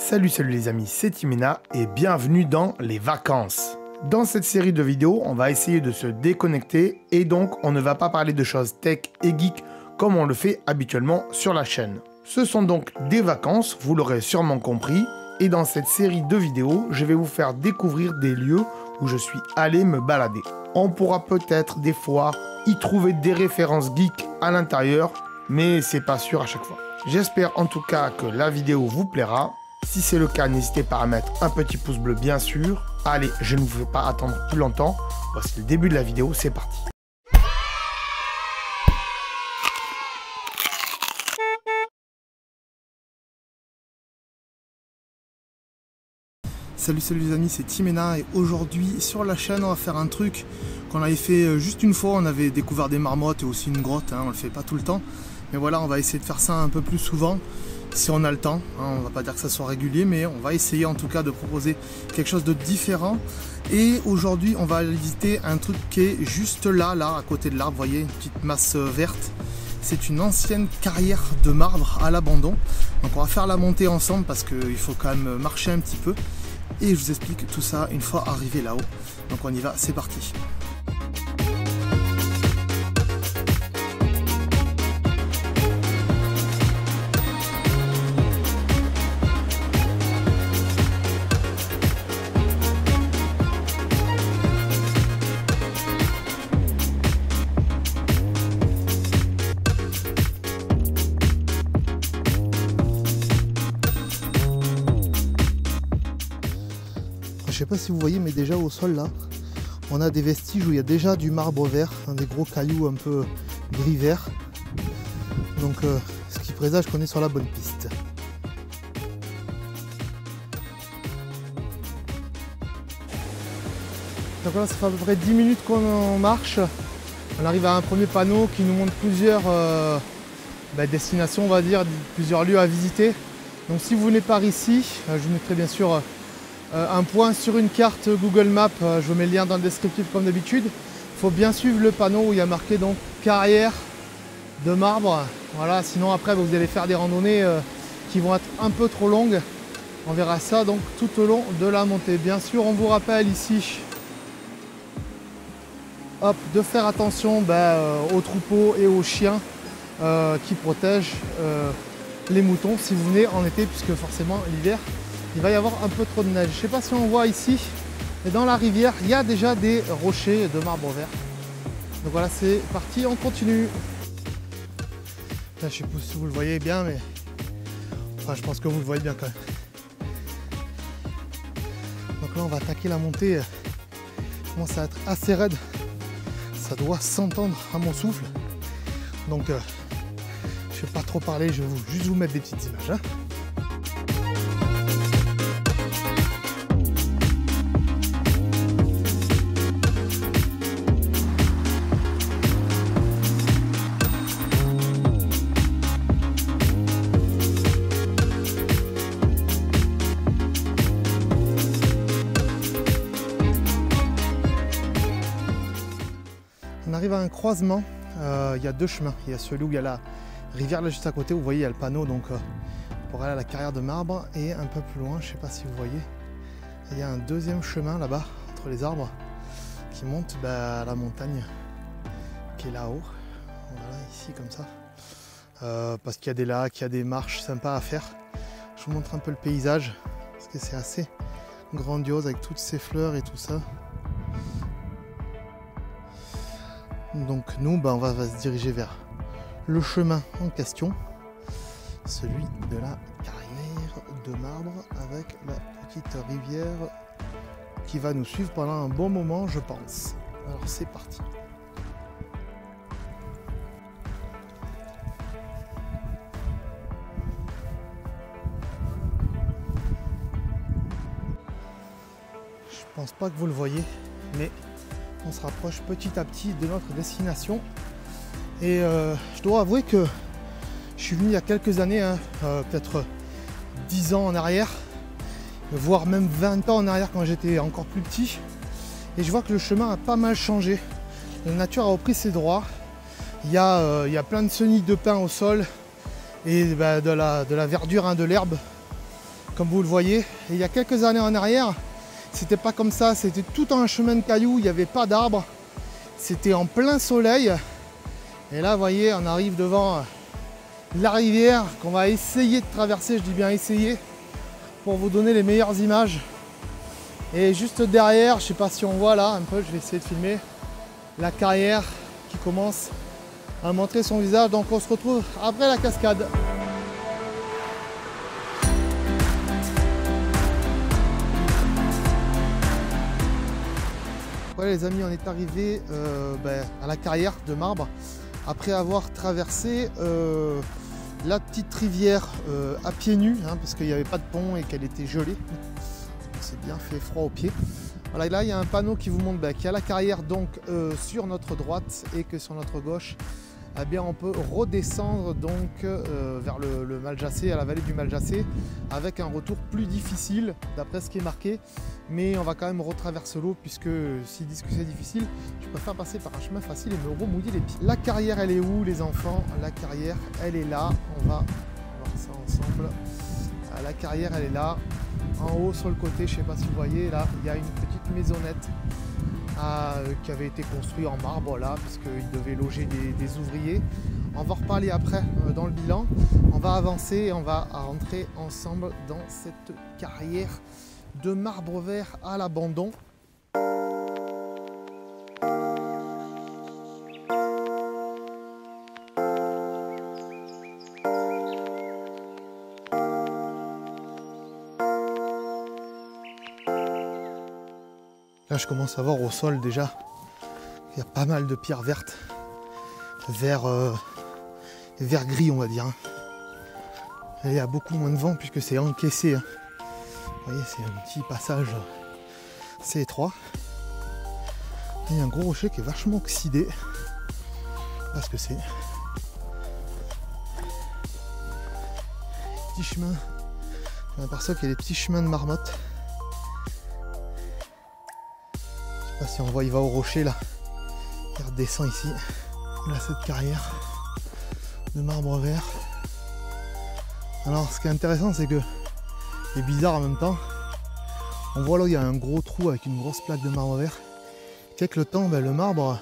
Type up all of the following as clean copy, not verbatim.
Salut les amis, c'est Timena et bienvenue dans les vacances. Dans cette série de vidéos, on va essayer de se déconnecter et donc on ne va pas parler de choses tech et geek comme on le fait habituellement sur la chaîne. Ce sont donc des vacances, vous l'aurez sûrement compris, et dans cette série de vidéos, je vais vous faire découvrir des lieux où je suis allé me balader. On pourra peut-être des fois y trouver des références geeks à l'intérieur, mais c'est pas sûr à chaque fois. J'espère en tout cas que la vidéo vous plaira. Si c'est le cas, n'hésitez pas à mettre un petit pouce bleu bien sûr. Allez, je ne vous fais pas attendre plus longtemps. Voici le début de la vidéo, c'est parti. Salut les amis, c'est Timena et aujourd'hui sur la chaîne on va faire un truc qu'on avait fait juste une fois. On avait découvert des marmottes et aussi une grotte, on le fait pas tout le temps. Mais voilà, on va essayer de faire ça un peu plus souvent si on a le temps. On va pas dire que ça soit régulier, mais on va essayer en tout cas de proposer quelque chose de différent. Et aujourd'hui on va visiter un truc qui est juste là à côté de l'arbre, vous voyez, une petite masse verte. C'est une ancienne carrière de marbre à l'abandon. Donc on va faire la montée ensemble parce qu'il faut quand même marcher un petit peu. Et je vous explique tout ça une fois arrivé là-haut. Donc on y va, c'est parti. Je sais pas si vous voyez, mais déjà au sol là, on a des vestiges où il y a déjà du marbre vert, des gros cailloux un peu gris vert. Donc ce qui présage qu'on est sur la bonne piste. Donc là, ça fait à peu près 10 minutes qu'on marche. On arrive à un premier panneau qui nous montre plusieurs destinations, on va dire, plusieurs lieux à visiter. Donc si vous venez par ici, je vous mettrai bien sûr un point sur une carte Google Maps, je vous mets le lien dans le descriptif comme d'habitude. Il faut bien suivre le panneau où il y a marqué donc carrière de marbre. Voilà, sinon après vous allez faire des randonnées qui vont être un peu trop longues. On verra ça donc tout au long de la montée. Bien sûr, on vous rappelle ici de faire attention aux troupeaux et aux chiens qui protègent les moutons si vous venez en été, puisque forcément l'hiver il va y avoir un peu trop de neige. Je ne sais pas si on voit ici, mais dans la rivière, il y a déjà des rochers de marbre vert. Donc voilà, c'est parti, on continue. Là, je ne sais pas si vous le voyez bien, mais enfin, je pense que vous le voyez bien quand même. Donc là, on va attaquer la montée. Ça commence à être assez raide. Ça doit s'entendre à mon souffle. Donc, je ne vais pas trop parler, je vais juste vous mettre des petites images. On arrive à un croisement, il y a deux chemins. Il y a celui où il y a la rivière là juste à côté, vous voyez il y a le panneau donc pour aller à la carrière de marbre, et un peu plus loin, je ne sais pas si vous voyez, il y a un deuxième chemin là-bas entre les arbres qui monte à la montagne qui est là-haut, voilà, ici comme ça, parce qu'il y a des lacs, il y a des marches sympas à faire. Je vous montre un peu le paysage parce que c'est assez grandiose avec toutes ces fleurs et tout ça. Donc nous, on va se diriger vers le chemin en question, celui de la carrière de marbre, avec la petite rivière qui va nous suivre pendant un bon moment, je pense. Alors c'est parti. Je pense pas que vous le voyez, mais on se rapproche petit à petit de notre destination. Et je dois avouer que je suis venu il y a quelques années, peut-être 10 ans en arrière, voire même 20 ans en arrière quand j'étais encore plus petit. Et je vois que le chemin a pas mal changé. La nature a repris ses droits. Il y a plein de chenilles de pin au sol et de la verdure, de l'herbe comme vous le voyez. Et il y a quelques années en arrière, c'était pas comme ça, c'était tout un chemin de cailloux, il n'y avait pas d'arbres, c'était en plein soleil. Et là, vous voyez, on arrive devant la rivière qu'on va essayer de traverser, je dis bien essayer, pour vous donner les meilleures images. Et juste derrière, je sais pas si on voit là un peu, je vais essayer de filmer la carrière qui commence à montrer son visage. Donc on se retrouve après la cascade. Voilà les amis, on est arrivé à la carrière de marbre après avoir traversé la petite rivière à pieds nus, parce qu'il n'y avait pas de pont et qu'elle était gelée. C'est bien fait froid aux pieds. Voilà, et là il y a un panneau qui vous montre qu'il y a la carrière donc sur notre droite et que sur notre gauche, eh bien, on peut redescendre donc vers le Maljacé, à la vallée du Maljacé, avec un retour plus difficile d'après ce qui est marqué. Mais on va quand même retraverser l'eau puisque s'ils disent que c'est difficile, je préfère passer par un chemin facile et me remouiller les pieds. La carrière, elle est où les enfants? La carrière, elle est là. On va voir ça ensemble. La carrière, elle est là. En haut sur le côté, je ne sais pas si vous voyez, là, il y a une petite maisonnette qui avait été construite en marbre là, parce qu'il devait loger des ouvriers. On va en reparler après dans le bilan. On va avancer et on va rentrer ensemble dans cette carrière de marbre vert à l'abandon. Là, je commence à voir au sol déjà, il y a pas mal de pierres vertes, vert gris on va dire. Et il y a beaucoup moins de vent puisque c'est encaissé. Vous voyez, c'est un petit passage assez étroit. Et il y a un gros rocher qui est vachement oxydé. Je sais pas ce que c'est. Petit chemin. On aperçoit qu'il y a des petits chemins de marmotte. Je sais pas si on voit, il va au rocher là. Il redescend ici. Là, cette carrière de marbre vert. Alors, ce qui est intéressant, c'est que, et bizarre en même temps, on voit là, il y a un gros trou avec une grosse plaque de marbre vert. Avec le temps, le marbre,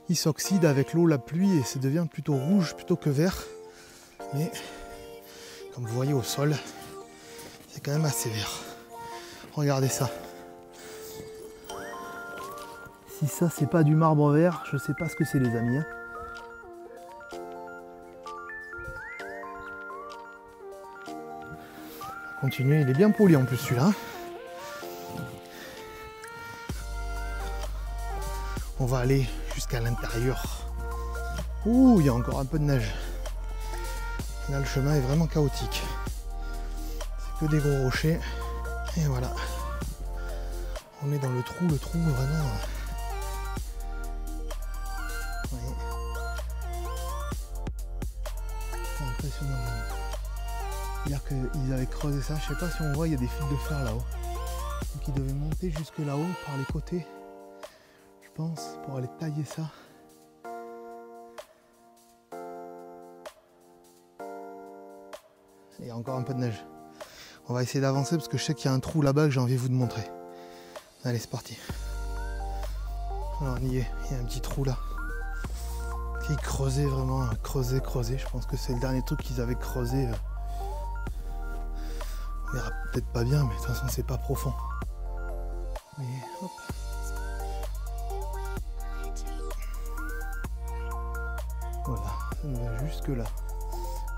il s'oxyde avec l'eau, la pluie, et ça devient plutôt rouge plutôt que vert. Mais, comme vous voyez au sol, c'est quand même assez vert. Regardez ça. Si ça, c'est pas du marbre vert, je sais pas ce que c'est les amis. Continuer, il est bien poli en plus celui-là. On va aller jusqu'à l'intérieur. Ouh, il y a encore un peu de neige. Là, le chemin est vraiment chaotique. C'est que des gros rochers. Et voilà. On est dans le trou vraiment. Vous voyez. C'est impressionnant. C'est-à-dire qu'ils avaient creusé ça. Je sais pas si on voit, il y a des fils de fer là-haut. Donc ils devaient monter jusque là-haut par les côtés. Je pense, pour aller tailler ça. Il y a encore un peu de neige. On va essayer d'avancer parce que je sais qu'il y a un trou là-bas que j'ai envie de vous montrer. Allez, c'est parti. Alors on y est, il y a un petit trou là. Qui creusait vraiment, creusé. Je pense que c'est le dernier truc qu'ils avaient creusé. On verra peut-être pas bien, mais de toute façon c'est pas profond. Vous voyez, hop. Voilà, ça nous va jusque là.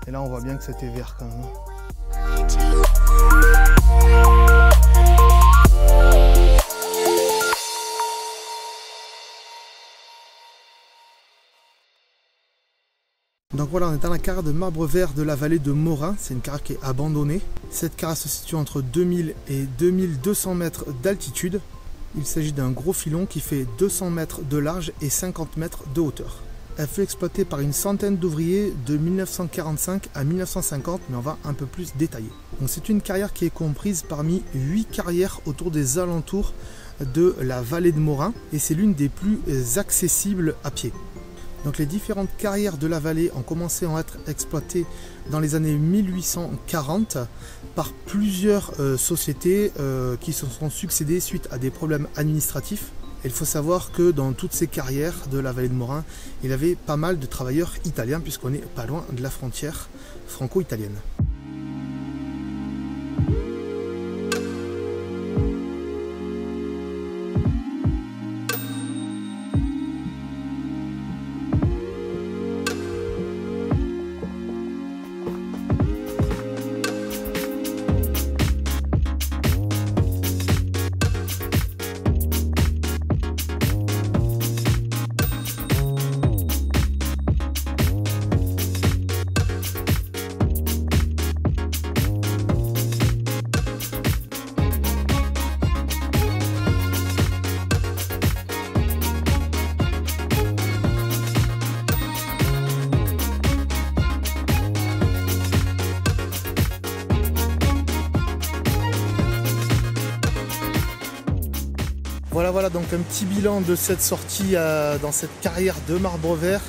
Et là on voit bien que c'était vert quand même. Donc voilà, on est dans la carrière de marbre vert de la vallée de Morin. C'est une carrière qui est abandonnée. Cette carrière se situe entre 2000 et 2200 mètres d'altitude. Il s'agit d'un gros filon qui fait 200 mètres de large et 50 mètres de hauteur. Elle fut exploitée par une centaine d'ouvriers de 1945 à 1950, mais on va un peu plus détailler. Donc c'est une carrière qui est comprise parmi 8 carrières autour des alentours de la vallée de Morin et c'est l'une des plus accessibles à pied. Donc les différentes carrières de la vallée ont commencé à être exploitées dans les années 1840 par plusieurs sociétés qui se sont succédées suite à des problèmes administratifs. Et il faut savoir que dans toutes ces carrières de la vallée de Morin, il y avait pas mal de travailleurs italiens puisqu'on est pas loin de la frontière franco-italienne. Voilà, donc un petit bilan de cette sortie dans cette carrière de marbre vert.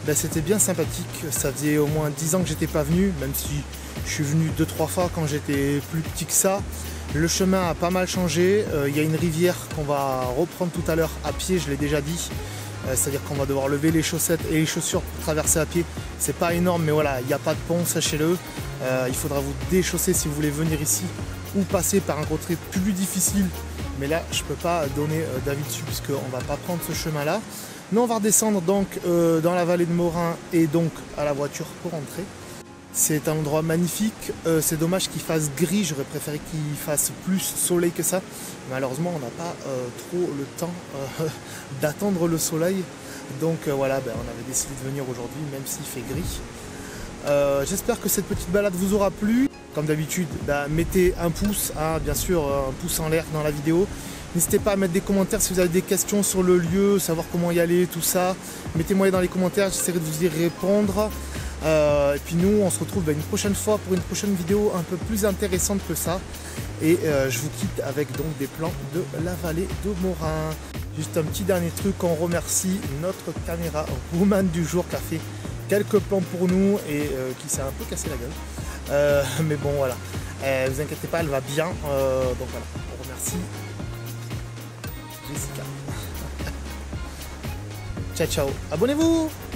Ben, c'était bien sympathique, ça faisait au moins 10 ans que j'étais pas venu, même si je suis venu 2-3 fois quand j'étais plus petit que ça. Le chemin a pas mal changé, il y a une rivière qu'on va reprendre tout à l'heure à pied, je l'ai déjà dit. C'est-à-dire qu'on va devoir lever les chaussettes et les chaussures pour traverser à pied. C'est pas énorme, mais voilà, il n'y a pas de pont, sachez-le. Il faudra vous déchausser si vous voulez venir ici ou passer par un côté plus difficile. Mais là, je ne peux pas donner d'avis dessus puisqu'on ne va pas prendre ce chemin-là. Nous, on va redescendre donc dans la vallée de Morin et donc à la voiture pour rentrer. C'est un endroit magnifique. C'est dommage qu'il fasse gris. J'aurais préféré qu'il fasse plus soleil que ça. Malheureusement, on n'a pas trop le temps d'attendre le soleil. Donc voilà, ben, on avait décidé de venir aujourd'hui, même s'il fait gris. J'espère que cette petite balade vous aura plu. Comme d'habitude, bah, mettez un pouce, hein, bien sûr, un pouce en l'air dans la vidéo. N'hésitez pas à mettre des commentaires si vous avez des questions sur le lieu, savoir comment y aller, tout ça. Mettez-moi dans les commentaires, j'essaierai de vous y répondre. Et puis nous, on se retrouve une prochaine fois pour une prochaine vidéo un peu plus intéressante que ça. Et je vous quitte avec donc des plans de la vallée de Morin. Juste un petit dernier truc, on remercie notre caméra woman du jour qui a fait quelques plans pour nous et qui s'est un peu cassé la gueule. Mais bon voilà, vous inquiétez pas, elle va bien. Donc voilà, on remercie Jessica. Ciao ciao, abonnez-vous.